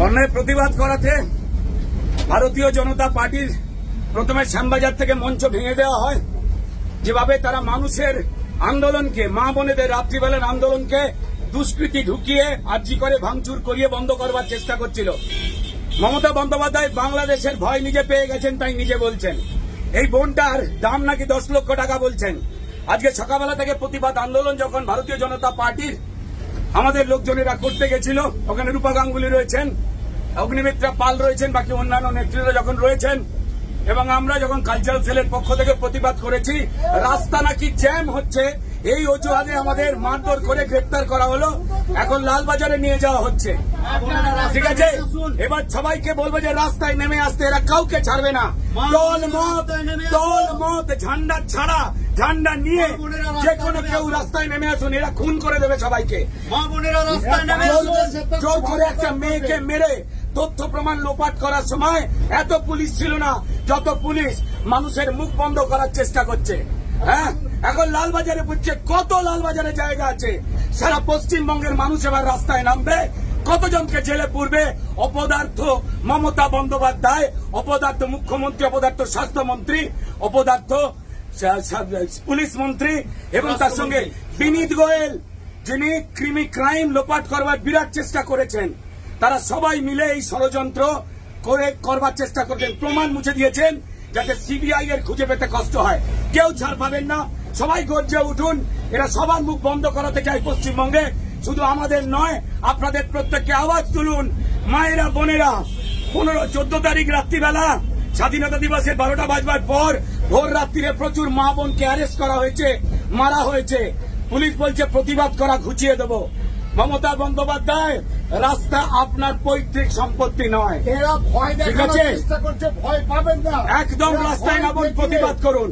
অন্যায় প্রতিবাদ করাতে ভারতীয় জনতা পার্টির প্রথমে শ্যামবাজার থেকে মঞ্চ ভেঙে দেওয়া হয়। যেভাবে তারা মানুষের আন্দোলনকে, মা বোনেদের রাত্রিবেলার আন্দোলনকে দুষ্কৃতি ঢুকিয়ে আর্জি করে ভাঙচুর করিয়ে বন্ধ করবার চেষ্টা করছিল। মমতা বন্দ্যোপাধ্যায় বাংলাদেশের ভয় নিজে পেয়ে গেছেন, তাই নিজে বলছেন এই বোনটার দাম নাকি 10 লক্ষ টাকা বলছেন। আজকে সকালবেলা থেকে প্রতিবাদ আন্দোলন যখন ভারতীয় জনতা পার্টির আমাদের লোকজনেরা করতে গেছিল, ওখানে রূপা গাঙ্গুলি রয়েছেন, অগ্নিমিত্রা পাল রয়েছেন, বাকি অন্যান্য নেতৃত্বরা যখন রয়েছেন, এবং আমরা যখন কালচারাল সেলের পক্ষ থেকে প্রতিবাদ করেছি, রাস্তা নাকি জ্যাম হচ্ছে এই অজুহাতে আমাদের মারধর করে গ্রেপ্তার করা হলো। এখন লালবাজারে নিয়ে যাওয়া হচ্ছে। ঠিক আছে, এবার সবাইকে বলবো যে রাস্তায় নেমে আসতে, এরা কাউকে ছাড়বে না। দল মত ঝান্ডা ছাড়া, ঝান্ডা নিয়ে যে কোনো কেউ রাস্তায় নেমে আসুন, এরা খুন করে দেবে সবাইকে। জোর করে একটা মেয়েকে মেরে তথ্য প্রমাণ লোপাট করার সময় এত পুলিশ ছিল না যত পুলিশ মানুষের মুখ বন্ধ করার চেষ্টা করছে। হ্যাঁ, এখন লালবাজারে বুঝছে কত লালবাজারে জায়গা আছে। সারা পশ্চিমবঙ্গের মানুষ এবার রাস্তায় নামবে, কতজনকে জেলে পুরবে। অপদার্থ মমতা বন্দ্যোপাধ্যায়, অপদার্থ মুখ্যমন্ত্রী, অপদার্থ স্বাস্থ্যমন্ত্রী, অপদার্থ পুলিশ মন্ত্রী এবং তার সঙ্গে বিনীত গোয়েল, যিনি ক্রাইম লোপাট করবার বিরাট চেষ্টা করেছেন, তারা সবাই মিলে এই ষড়যন্ত্র করে করবার চেষ্টা করছেন। প্রমাণ মুছে দিয়েছেন যাতে সিবিআই এর খুঁজে পেতে কষ্ট হয়। কেউ ছাড় পাবেন না, সবাই গর্জে উঠুন। এরা সবার মুখ বন্ধ করাতে চায় পশ্চিমবঙ্গে, শুধু আমাদের নয়, আপনাদের প্রত্যেককে আওয়াজ তুলুন। মায়েরা, বোনেরা, 14 তারিখ রাত্রিবেলা স্বাধীনতা দিবসের 12টা বাজবার পর ভোর রাত্রিরে প্রচুর মা বোনকে অ্যারেস্ট করা হয়েছে, মারা হয়েছে। পুলিশ বলছে প্রতিবাদ করা ঘুচিয়ে দেব। মমতা বন্দ্যোপাধ্যায়, রাস্তা আপনার পৈতৃক সম্পত্তি নয়। এরা ভয় দেখানোর চেষ্টা করছে, ভয় পাবেন না। একদম রাস্তায় নামুন, প্রতিবাদ করুন।